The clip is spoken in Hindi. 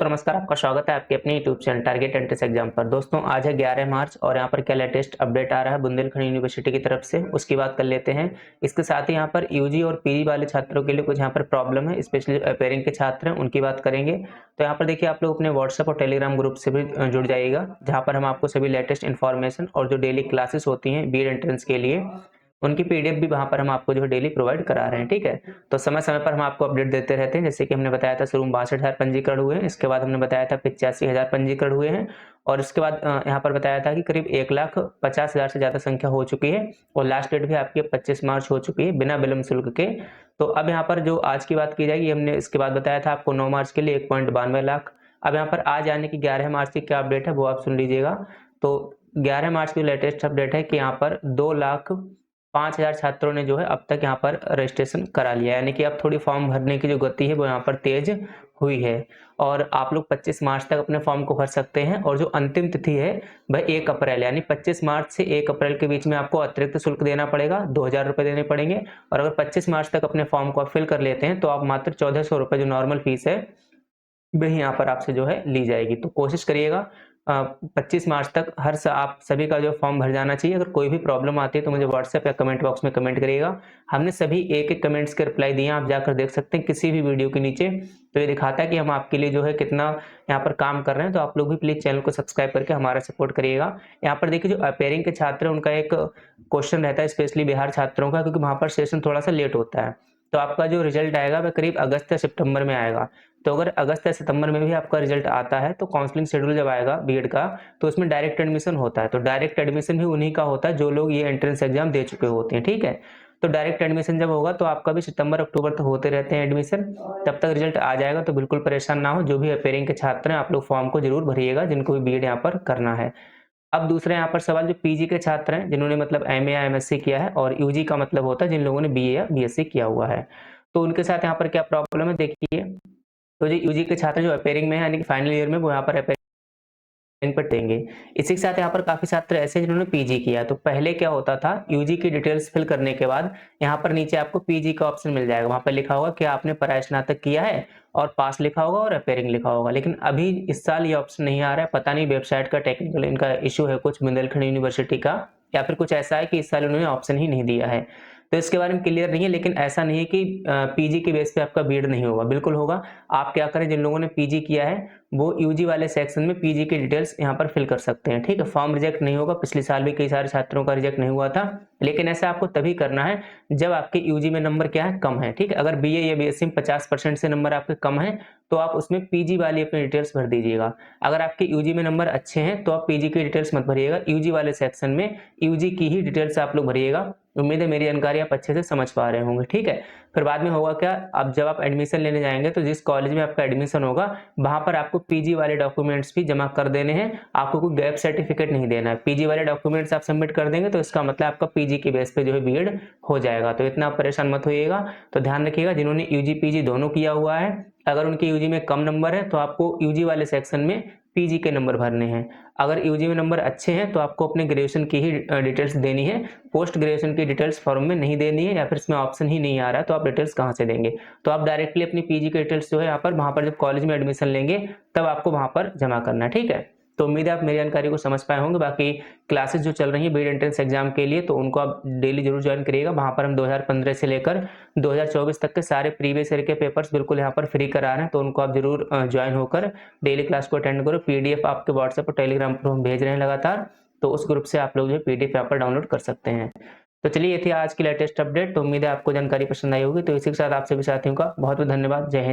तो नमस्कार, आपका स्वागत है आपके अपने YouTube channel target entrance exam पर। दोस्तों आज है 11 मार्च और यहाँ पर क्या लेटेस्ट अपडेट आ रहा है बुंदेलखंड यूनिवर्सिटी की तरफ से, उसकी बात कर लेते हैं। इसके साथ ही यहाँ पर यूजी और पीजी वाले छात्रों के लिए कुछ यहाँ पर प्रॉब्लम है, स्पेशली अपेयरिंग के छात्र हैं उनकी बात करेंगे। तो यहाँ पर देखिए आप लोग अपने व्हाट्सएप और टेलीग्राम ग्रुप से भी जुड़ जाइएगा, जहाँ पर हम आपको सभी लेटेस्ट इन्फॉर्मेशन और जो डेली क्लासेस होती हैं बीएड एंट्रेंस के लिए उनकी पीडीएफ भी वहां पर हम आपको जो है डेली प्रोवाइड करा रहे हैं। ठीक है, तो समय समय पर हम आपको अपडेट देते रहते हैं। जैसे कि हमने बताया था शुरू में 62,000 पंजीकरण हुए हैं, इसके बाद हमने बताया था 85,000 पंजीकरण हुए हैं और इसके बाद यहाँ पर बताया था कि करीब 1,50,000 से ज्यादा संख्या हो चुकी है और लास्ट डेट भी आपकी 25 मार्च हो चुकी है बिना विलंब शुल्क के। तो अब यहाँ पर जो आज की बात की जाएगी, हमने इसके बाद बताया था आपको 9 मार्च के लिए 1.92 लाख। अब यहाँ पर आज आने की 11 मार्च की क्या अपडेट है वो आप सुन लीजिएगा। तो 11 मार्च की लेटेस्ट अपडेट है कि यहाँ पर 2,05,000 छात्रों ने जो है अब तक यहाँ पर रजिस्ट्रेशन करा लिया, यानी कि अब थोड़ी फॉर्म भरने की जो गति है वो यहाँ पर तेज हुई है और आप लोग 25 मार्च तक अपने फॉर्म को भर सकते हैं। और जो अंतिम तिथि है वह 1 अप्रैल, यानी 25 मार्च से 1 अप्रैल के बीच में आपको अतिरिक्त शुल्क देना पड़ेगा, 2,000 रुपये देने पड़ेंगे। और अगर 25 मार्च तक अपने फॉर्म को आप फिल कर लेते हैं तो आप मात्र 1,400 रुपये जो नॉर्मल फीस है वही यहाँ पर आपसे जो है ली जाएगी। तो कोशिश करिएगा 25 मार्च तक आप सभी का जो फॉर्म भर जाना चाहिए। अगर कोई भी प्रॉब्लम आती है तो मुझे व्हाट्सएप या कमेंट बॉक्स में कमेंट करिएगा। हमने सभी एक कमेंट्स के रिप्लाई दिए हैं, आप जाकर देख सकते हैं किसी भी वीडियो के नीचे। तो ये दिखाता है कि हम आपके लिए जो है कितना यहाँ पर काम कर रहे हैं। तो आप लोग भी प्लीज चैनल को सब्सक्राइब करके हमारा सपोर्ट करिएगा। यहाँ पर देखिए जो अपेयरिंग के छात्र हैं उनका एक क्वेश्चन रहता है, स्पेशली बिहार छात्रों का, क्योंकि वहां पर सेशन थोड़ा सा लेट होता है। तो आपका जो रिजल्ट आएगा वह करीब अगस्त या सितंबर में आएगा। तो अगर अगस्त या सितंबर में भी आपका रिजल्ट आता है तो काउंसलिंग शेड्यूल जब आएगा बीएड का तो उसमें डायरेक्ट एडमिशन होता है। तो डायरेक्ट एडमिशन भी उन्हीं का होता है जो लोग ये एंट्रेंस एग्जाम दे चुके होते हैं। ठीक है, तो डायरेक्ट एडमिशन जब होगा तो आपका भी सितंबर अक्टूबर तक होते रहते हैं एडमिशन, तब तक रिजल्ट आ जाएगा। तो बिल्कुल परेशान ना हो, जो भी अपेयरिंग के छात्र हैं आप लोग फॉर्म को जरूर भरिएगा जिनको भी बीएड यहाँ पर करना है। अब दूसरा यहाँ पर सवाल, जो पीजी के छात्र हैं जिन्होंने मतलब एमए या एमएससी किया है, और यूजी का मतलब होता है जिन लोगों ने बीए या बीएससी किया हुआ है, तो उनके साथ यहाँ पर क्या प्रॉब्लम है देखिए। तो जो यूजी के छात्र जो अपेयरिंग में है यानी कि फाइनल ईयर में, वो यहाँ पर अपेयरिंग पर देंगे। इसी के साथ यहाँ पर काफी छात्र ऐसे हैं जिन्होंने पीजी किया। तो पहले क्या होता था, यूजी की डिटेल्स फिल करने के बाद यहाँ पर नीचे आपको पीजी का ऑप्शन मिल जाएगा, वहां पर लिखा होगा कि आपने परास्नातक किया है और पास लिखा होगा और अपेयरिंग लिखा होगा। लेकिन अभी इस साल ये ऑप्शन नहीं आ रहा है, पता नहीं वेबसाइट का टेक्निकल इनका इशू है कुछ बुंदेलखंड यूनिवर्सिटी का, या फिर कुछ ऐसा है कि इस साल उन्होंने ऑप्शन ही नहीं दिया है। तो इसके बारे में क्लियर नहीं है, लेकिन ऐसा नहीं है कि पीजी के बेस पे आपका बीएड नहीं होगा, बिल्कुल होगा। आप क्या करें, जिन लोगों ने पीजी किया है वो यूजी वाले सेक्शन में पीजी की डिटेल्स यहाँ पर फिल कर सकते हैं। ठीक है, फॉर्म रिजेक्ट नहीं होगा, पिछले साल भी कई सारे छात्रों का रिजेक्ट नहीं हुआ था। लेकिन ऐसा आपको तभी करना है जब आपके यूजी में नंबर क्या है, कम है। ठीक है, अगर बीए या बीएससी में 50% से नंबर आपके कम है तो आप उसमें पीजी वाली अपनी डिटेल्स भर दीजिएगा। अगर आपके यूजी में नंबर अच्छे हैं तो आप पीजी की डिटेल्स मत भरिएगा, यूजी वाले सेक्शन में यूजी की ही डिटेल्स आप लोग भरिएगा। उम्मीद है मेरी जानकारी आप अच्छे से समझ पा रहे होंगे। ठीक है, फिर बाद में होगा क्या, अब जब आप एडमिशन लेने जाएंगे तो जिस कॉलेज में आपका एडमिशन होगा वहां पर आपको पीजी वाले डॉक्यूमेंट्स भी जमा कर देने हैं, आपको कोई गैप सर्टिफिकेट नहीं देना है। पीजी वाले डॉक्यूमेंट्स आप सबमिट कर देंगे तो इसका मतलब आपका पीजी के बेस पे जो है बीएड हो जाएगा। तो इतना परेशान मत होइएगा। तो ध्यान रखिएगा, जिन्होंने यूजी पीजी दोनों किया हुआ है, अगर उनके यूजी में कम नंबर है तो आपको यूजी वाले सेक्शन में पीजी के नंबर भरने हैं। अगर यूजी में नंबर अच्छे हैं तो आपको अपने ग्रेजुएशन की ही डिटेल्स देनी है, पोस्ट ग्रेजुएशन की डिटेल्स फॉर्म में नहीं देनी है, या फिर इसमें ऑप्शन ही नहीं आ रहा है तो आप डिटेल्स कहाँ से देंगे। तो आप डायरेक्टली अपनी पीजी की डिटेल्स जो है यहाँ पर वहां पर जब कॉलेज में एडमिशन लेंगे तब आपको वहां पर जमा करना है। ठीक है, तो उम्मीद है आप मेरी जानकारी को समझ पाए होंगे। बाकी क्लासेस जो चल रही है बीएड एंट्रेंस एग्जाम के लिए तो उनको आप डेली जरूर ज्वाइन करिएगा। वहां पर हम 2015 से लेकर 2024 तक के सारे प्रीवियस ईयर के पेपर्स बिल्कुल यहाँ पर फ्री करा रहे हैं, तो उनको आप जरूर ज्वाइन होकर डेली क्लास को अटेंड करो। पीडीएफ आपके व्हाट्सएप और टेलीग्राम पर हम भेज रहे हैं लगातार, तो उस ग्रुप से आप लोग जो पीडीएफ यहाँ पर डाउनलोड कर सकते हैं। तो चलिए, ये थी आज की लेटेस्ट अपडेट। तो उम्मीद है आपको जानकारी पसंद आई होगी। तो इसी के साथ आप सभी साथियों का बहुत बहुत धन्यवाद। जय हिंद।